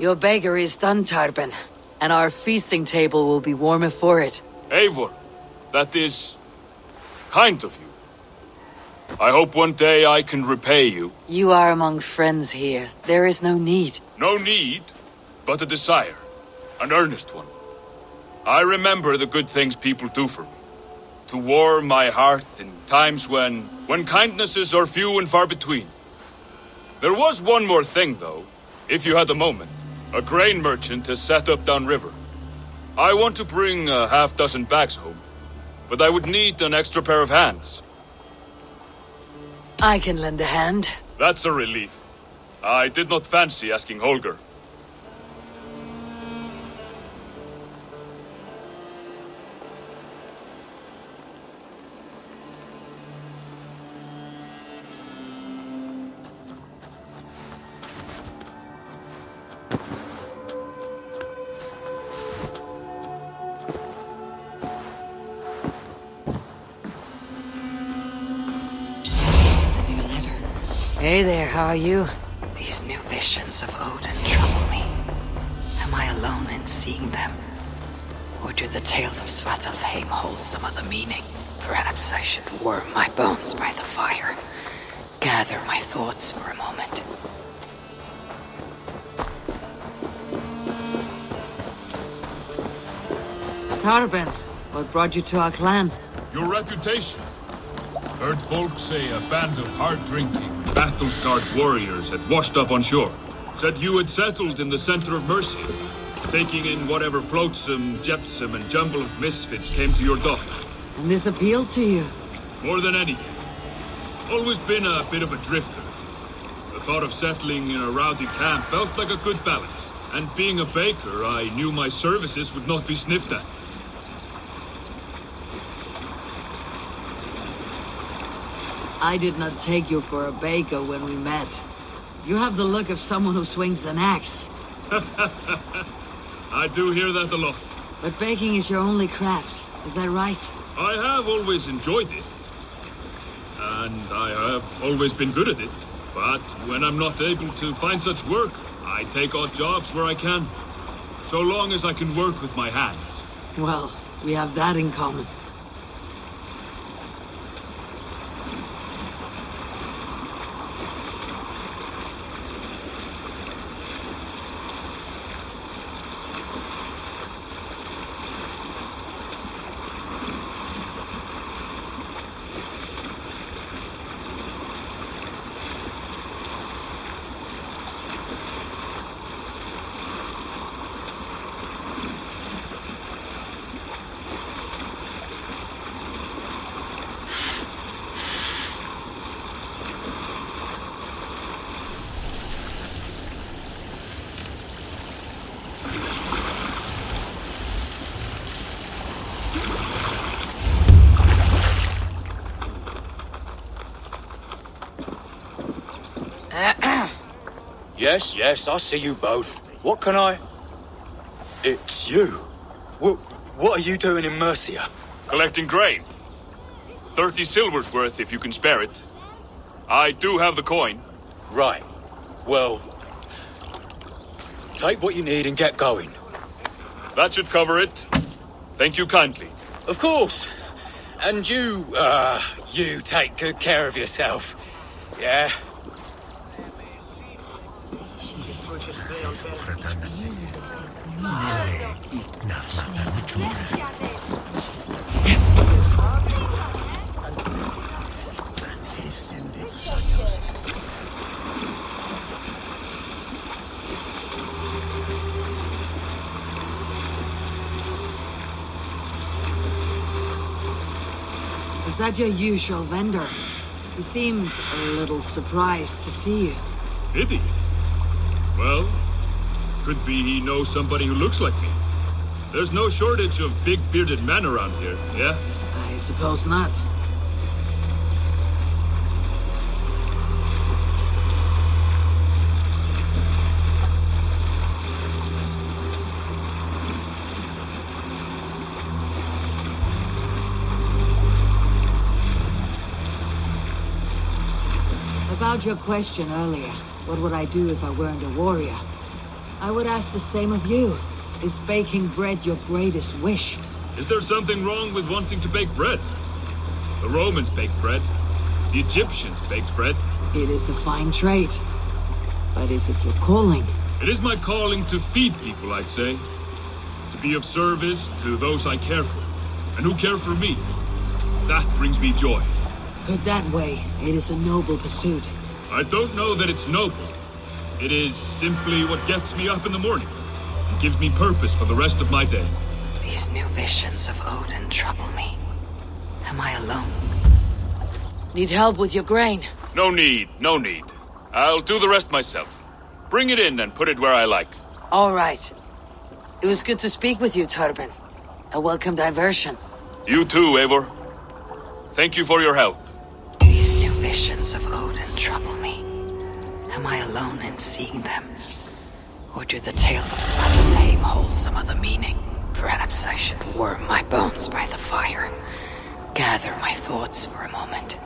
Your baker is done, Tarben, and our feasting table will be warmer for it. Eivor, that is kind of you. I hope one day I can repay you. You are among friends here. There is no need. No need, but a desire. An earnest one. I remember the good things people do for me. To warm my heart in times when kindnesses are few and far between. There was one more thing, though, if you had a moment. A grain merchant has set up downriver. I want to bring a half-dozen bags home, but I would need an extra pair of hands. I can lend a hand. That's a relief. I did not fancy asking Holger. Hey there, how are you? These new visions of Odin trouble me. Am I alone in seeing them? Or do the tales of Svartalfheim hold some other meaning? Perhaps I should warm my bones by the fire. Gather my thoughts for a moment. Tarben, what brought you to our clan? Your reputation. Heard folk say a band of hard-drinking, battle-scarred warriors had washed up on shore. Said you had settled in the center of Mercia, taking in whatever flotsam, jetsam, and jumble of misfits came to your docks. And this appealed to you? More than anything. Always been a bit of a drifter. The thought of settling in a rowdy camp felt like a good balance. And being a baker, I knew my services would not be sniffed at. I did not take you for a baker when we met. You have the look of someone who swings an axe. I do hear that a lot. But baking is your only craft, is that right? I have always enjoyed it. And I have always been good at it. But when I'm not able to find such work, I take odd jobs where I can. So long as I can work with my hands. Well, we have that in common. Yes, I see you both. What can I... It's you. What are you doing in Mercia? Collecting grain. 30 silver's worth if you can spare it. I do have the coin. Right. Well... take what you need and get going. That should cover it. Thank you kindly. Of course. And you take good care of yourself. Yeah? Is that your usual vendor? He seemed a little surprised to see you. Did he? Well, could be he knows somebody who looks like me. There's no shortage of big bearded men around here, yeah? I suppose not. About your question earlier, what would I do if I weren't a warrior? I would ask the same of you. Is baking bread your greatest wish? Is there something wrong with wanting to bake bread? The Romans baked bread. The Egyptians baked bread. It is a fine trade. But is it your calling? It is my calling to feed people, I'd say. To be of service to those I care for, and who care for me. That brings me joy. Put that way, it is a noble pursuit. I don't know that it's noble. It is simply what gets me up in the morning. It gives me purpose for the rest of my day. These new visions of Odin trouble me. Am I alone? Need help with your grain? No need, no need. I'll do the rest myself. Bring it in and put it where I like. All right. It was good to speak with you, Torben. A welcome diversion. You too, Eivor. Thank you for your help. These new visions of Odin trouble me. Am I alone in seeing them? Or do the tales of Svartalfheim hold some other meaning? Perhaps I should warm my bones by the fire. Gather my thoughts for a moment.